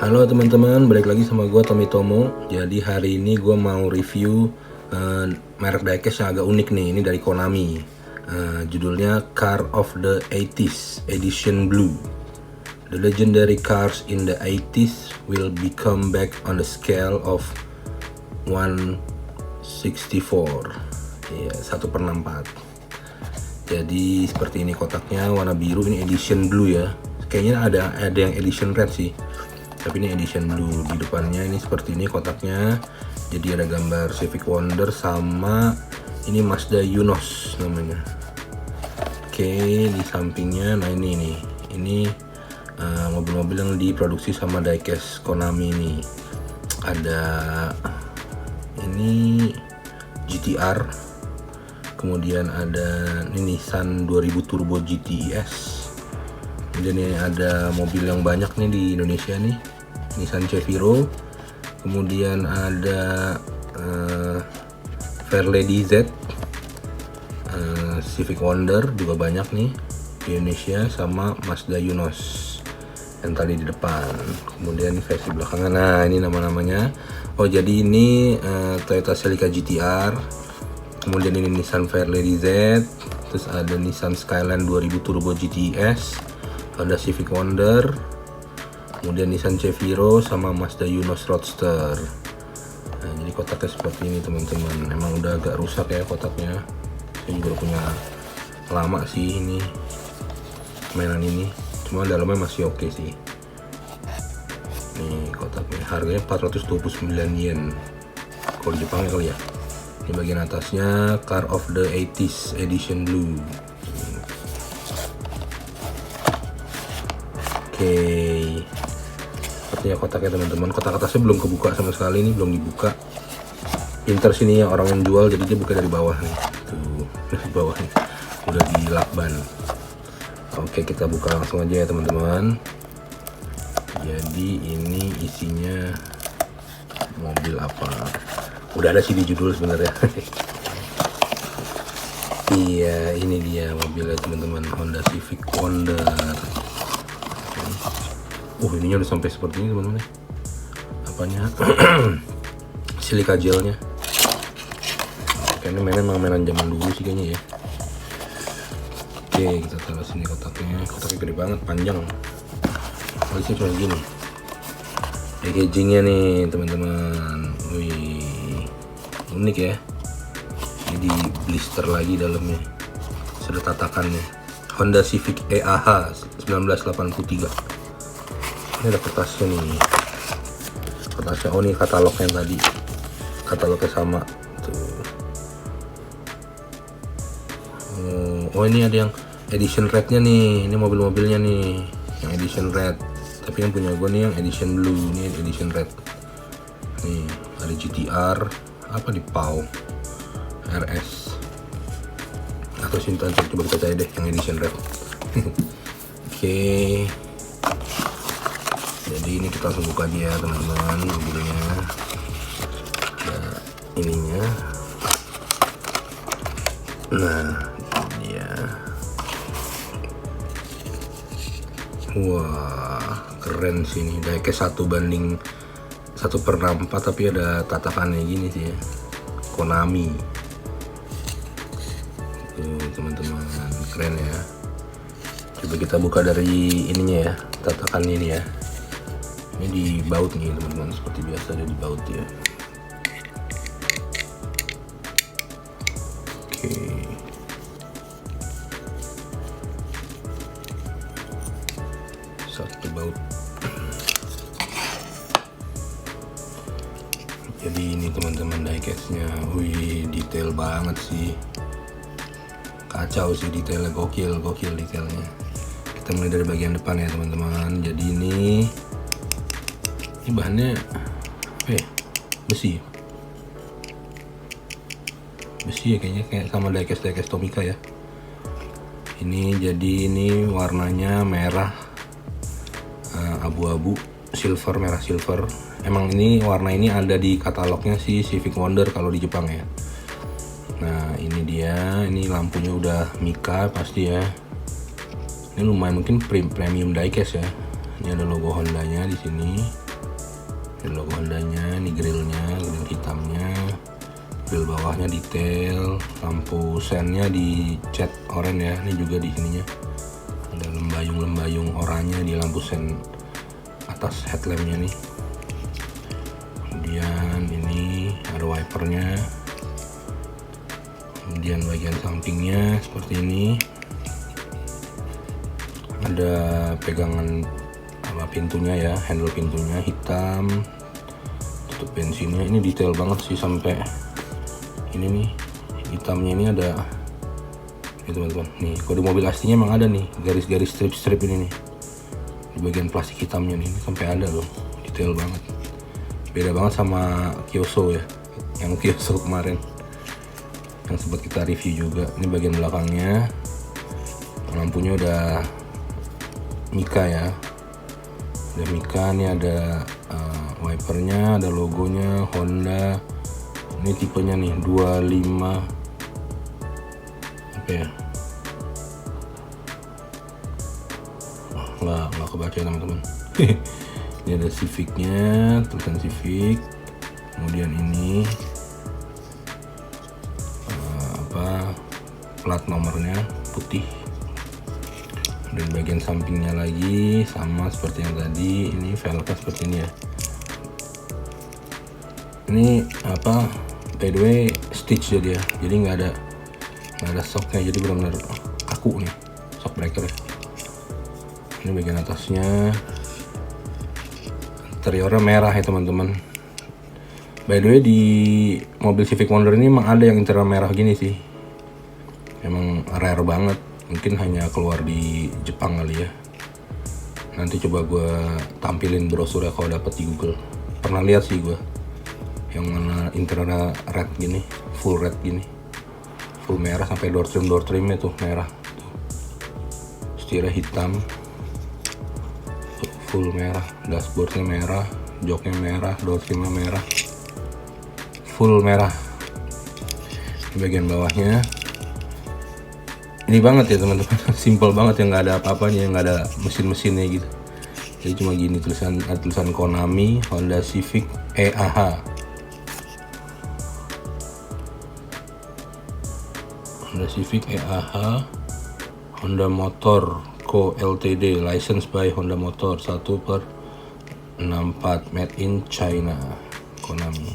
Halo teman-teman, balik lagi sama gue Tommy Tomo. Jadi hari ini gue mau review merek diecast yang agak unik nih. Ini dari Konami. Judulnya Car of the 80s Edition Blue. The legendary cars in the 80s will become back on the scale of 1/64. Iya, 1/64. Jadi seperti ini kotaknya, warna biru. Ini edition blue ya. Kayaknya ada yang edition red sih, tapi ini edition blue. Di depannya ini seperti ini kotaknya. Jadi ada gambar Civic Wonder sama ini Mazda Yunos namanya. Oke, di sampingnya, nah ini mobil-mobil yang diproduksi sama diecast Konami ini. Ada ini GTR, kemudian ada ini Nissan 2000 Turbo GTS. Kemudian ini ada mobil yang banyak nih di Indonesia nih, Nissan Ceviro. Kemudian ada Fairlady Z, Civic Wonder juga banyak nih di Indonesia, sama Mazda Yunos yang tadi di depan. Kemudian versi belakangan, nah ini nama-namanya. Oh jadi ini Toyota Celica GTR, kemudian ini Nissan Fairlady Z, terus ada Nissan Skyline 2000 Turbo GTS, ada Civic Wonder, kemudian Nissan Ceviro sama Mazda Yunos Roadster. Nah, jadi kotaknya seperti ini teman-teman. Emang udah agak rusak ya kotaknya. Saya juga punya lama sih ini mainan ini, cuma dalamnya masih oke sih. Nih kotaknya, harganya 429 yen kalau di Jepang ya kali ya. Ini bagian atasnya Car of the 80s Edition Blue. Oke, sepertinya kotaknya teman-teman. Kotak atasnya belum kebuka sama sekali, ini belum dibuka. Pinter sini ya orang yang jual, jadi dia buka dari bawah nih. Tuh, dari bawah nih, udah dilakban. Oke, kita buka langsung aja ya teman-teman. Jadi ini isinya mobil apa? Udah ada sih di judul sebenarnya. Iya, ini dia mobilnya teman-teman, Honda Civic Wonder. Ininya udah sampai seperti ini teman-teman. Apanya? Silika gelnya. Kayaknya mainan zaman dulu sih kayaknya ya. Oke, kita taruh sini kotaknya. Kotaknya gede banget, panjang. Alisnya cuma gini. Packagingnya nih teman-teman. Wih, unik ya. Ini di blister lagi dalamnya. Sudah tatakannya. Honda Civic EAH 1983. Ini ada kertasnya nih. Kertasnya, oh ini katalognya tadi. Katalognya sama. Tuh. Oh ini ada yang edition rednya nih. Ini mobil-mobilnya nih, yang edition red. Tapi yang punya gue nih yang edition blue. Ini edition red. Nih ada GTR, apa di PAW, RS, atau Sintan. Coba kita cari deh yang edition red. Oke. Jadi ini kita langsung buka dia teman-teman, mobilnya. Nah, ininya. Nah, dia. Wah, keren sih ini. Diecast 1/1/4, tapi ada tatakannya gini sih ya. Konami. Tuh teman-teman, keren ya. Coba kita buka dari ininya ya, tatakan ini ya. Ini di baut nih teman-teman, seperti biasa ada di baut ya. Oke. Satu baut. Jadi ini teman-teman diecastnya. Wih, detail banget sih. Kacau sih detailnya, gokil detailnya. Kita mulai dari bagian depan ya teman-teman. Jadi ini bahannya besi ya kayaknya, kayak sama diecast Tomica ya. Ini jadi ini warnanya merah abu-abu silver, merah silver. Emang ini warna ini ada di katalognya si Civic Wonder kalau di Jepang ya. Nah ini dia, ini lampunya udah Mika pasti ya. Ini lumayan mungkin premium diecast ya. Ini ada logo Hondanya di sini. Ini logo Hondanya, ini grillnya, grill hitamnya, grill bawahnya detail, lampu sennya dicat oranye ya. Ini juga di sininya ada lembayung-lembayung oranye di lampu sen atas headlampnya nih. Kemudian ini ada wipernya, kemudian bagian sampingnya seperti ini, ada pegangan pintunya ya, handle pintunya hitam, tutup bensinnya ini detail banget sih, sampai ini nih hitamnya ini ada ya teman-teman. Nih kode mobil aslinya emang ada nih garis-garis strip-strip ini nih di bagian plastik hitamnya nih, ini sampai ada loh, detail banget, beda banget sama Kyoso ya, yang Kyoso kemarin yang sempat kita review juga. Ini bagian belakangnya, lampunya udah Mika ya, ada Mika nih, ada wipernya, ada logonya Honda. Ini tipenya nih 25 apa ya, nggak kebaca teman-teman. Ini ada Civicnya, tulisan Civic, kemudian ini plat nomornya putih, dan bagian sampingnya lagi sama seperti yang tadi, ini velgnya seperti ini ya. Ini by the way stitch jadi ya, jadi nggak ada shocknya, jadi benar-benar kaku nih shock breaker ya. Ini bagian atasnya, interiornya merah ya teman-teman. By the way di mobil Civic Wonder ini emang ada yang interior merah gini sih, emang rare banget, mungkin hanya keluar di Jepang kali ya. Nanti coba gue tampilin brosurnya kalau dapet di Google. Pernah lihat sih gue yang mana interior red gini, full red gini, full merah, sampai door trimnya tuh merah tuh. Setirnya hitam full merah, dashboardnya merah, joknya merah, door trimnya merah, full merah. Di bagian bawahnya ini banget ya teman-teman, simple banget ya, nggak ada apa-apanya, nggak ada mesin-mesinnya gitu. Jadi cuma gini tulisan Konami, Honda Civic EAH, Honda Civic EAH, Honda Motor Co Ltd, license by Honda Motor 1/64, made in China, Konami.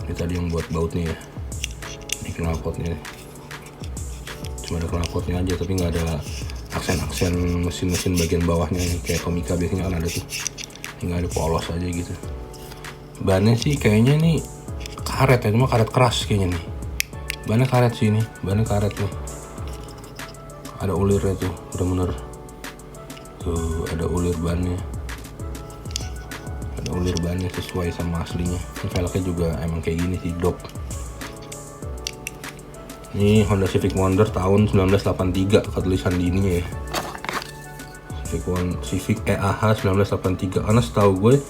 Ini tadi yang buat bautnya ya, ini knalpotnya. Cuma ada knalpotnya aja, tapi nggak ada aksen-aksen mesin-mesin bagian bawahnya nih, kayak Tomica biasanya kan ada tuh. Ini nggak ada, polos aja gitu. Bannya sih kayaknya nih karet ya, cuma karet keras kayaknya nih. Bannya karet sih ini, bannya karet nih. Ada ulirnya tuh, bener-bener tuh ada ulir bannya. Ada ulir bannya sesuai sama aslinya. Ini velgnya juga emang kayak gini sih, dop. Ini Honda Civic Wonder tahun 1983, tulisan di ininya ya, Civic EAH 1983. Karena setahu gue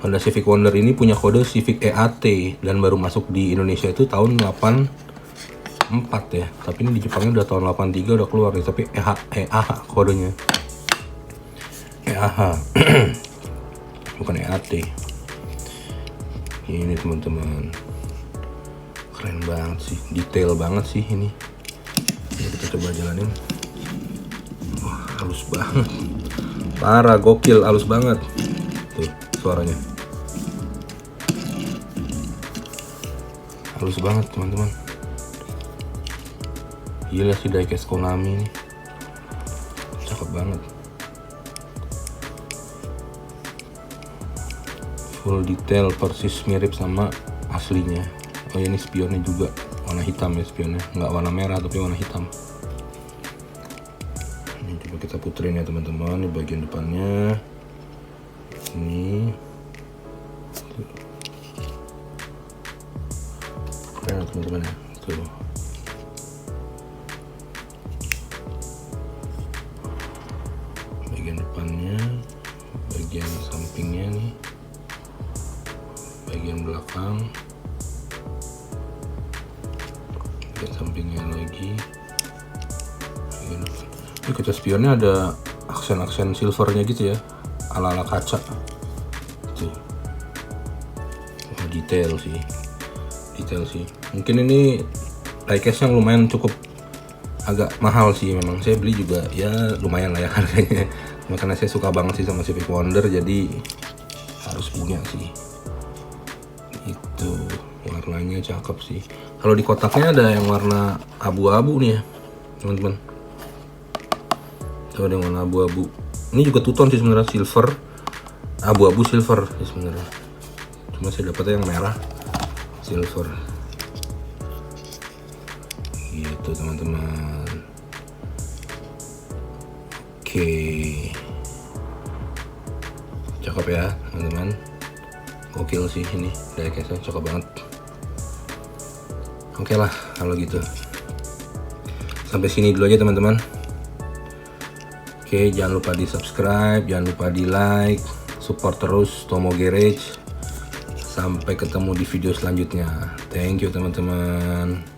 Honda Civic Wonder ini punya kode Civic EAT, dan baru masuk di Indonesia itu tahun 84 ya. Tapi ini di Jepangnya udah tahun 83 udah keluar nih, tapi EAH kodenya, EAH bukan EAT. Ini teman-teman, keren banget sih, detail banget sih ini. Ini kita coba jalanin. Wah, halus banget, parah, gokil, halus banget. Tuh suaranya, halus banget teman-teman. Gila sih diecast Konami nih, cakep banget, full detail, persis mirip sama aslinya. Oh ya, ini spionnya juga warna hitam ya, spionnya nggak warna merah tapi warna hitam. Ini coba kita puterin ya teman-teman, di bagian depannya ini keren teman-teman ya, tuh. Bagian depannya, bagian sampingnya nih, bagian belakang, bagian sampingnya lagi. Ini kaca spionnya ada aksen-aksen silvernya gitu ya, ala-ala kaca. Tuh. Detail sih. Mungkin ini diecast yang lumayan cukup agak mahal sih, memang saya beli juga ya lumayan lah ya harganya. Makanya saya suka banget sih sama Civic Wonder, jadi harus punya sih. Itu warnanya cakep sih. Kalau di kotaknya ada yang warna abu-abu nih ya teman-teman. Tuh ada yang warna abu-abu. Ini juga two-tone sih sebenarnya, silver, abu-abu silver sih sebenarnya. Cuma saya dapetnya yang merah silver. Gitu teman-teman. Oke. Cakep ya teman-teman. Gokil sih ini, diecast-nya cakep banget. Oke lah kalau gitu. Sampai sini dulu aja teman-teman. Oke, jangan lupa di subscribe, jangan lupa di like, support terus Tomo Garage. Sampai ketemu di video selanjutnya. Thank you teman-teman.